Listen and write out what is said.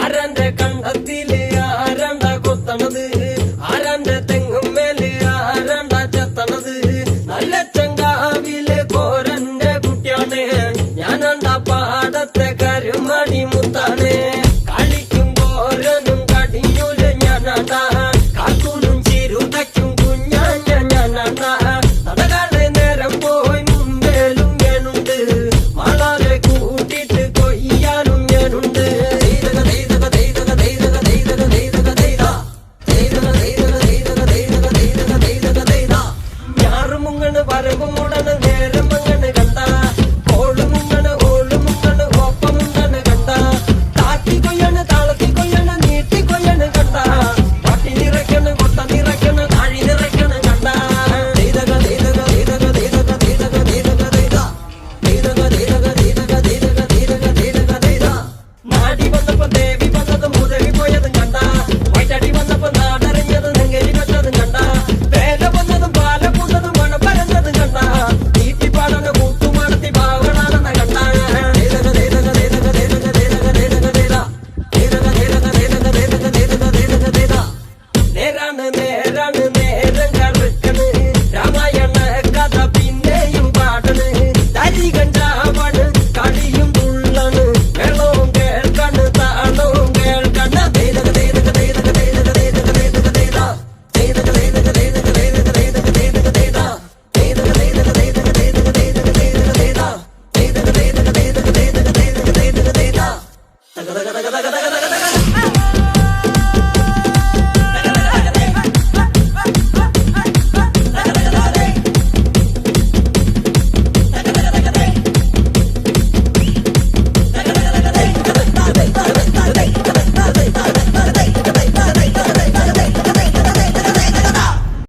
ആരാന്റെ കണ്ടത്തില് ആരാണ്ട കൊത്തണത്, ആരാന്റെ തെങ്ങും മേല് ആരാണ്ട ചെത്തണത്. നല്ല ചങ്കാവിലെ കോരന്റെ കുട്ടിയാണ്, ഞാനണ്ട പാടത്തെ കരുമണി മുത്താണ്. കളിക്കും കോരനും കടിയൂല് ഞാനണ്ട, കാക്കൂനും ചിരുതയ്ക്കും കുഞ്ഞാഞ്ഞ ഞാനണ്ട. നടകാടെ നേരം പോയി മുമ്പേലും ഞാനുണ്ട്, മാളാരെ കൂട്ടിട്ട് കൊയ്യാനും ഞാനുണ്ട്. ഞാറുമുങ്ങണ് വരവുമുടന് നേരം മങ്ങണ് കണ്ട, ഓളുമുങ്ങണ് ഓളുമുങ്ങണ് ഒപ്പമുണ്ടന് കണ്ട. താത്തി കൊയ്യണ് താളത്തി കൊയ്യണ് നീട്ടി കൊയ്യണ് കണ്ട, പട്ടി നിറയ്ക്കണ് കൊട്ട നിറയ്ക്കണ് താഴി നിറയ്ക്കണ് കണ്ട. നാടി വന്നപ്പോ ദേവി വന്നതും മുതവി പോയതും കണ്ട, വൈറ്റടി വന്നപ്പോ നാടറിഞ്ഞതും നെങ്കരി വെച്ചതും കണ്ട. വേല വന്നതും പാല പൂത്തതും മണം പരന്നതും കണ്ട, നീട്ടിപ്പാടന കൂട്ടുമടത്തി പാവണാണെന്ന കണ്ട. നേരാണ് നേരാണ് നേരം കറുക്കണ്, രാമായണ കഥ പിന്നെയും പാടണ്. തരി കഞ്ചാവാണ് കളിയും തുള്ളണ്, വെള്ളവും കേൾക്കണ് താളവും കേൾക്കണ്.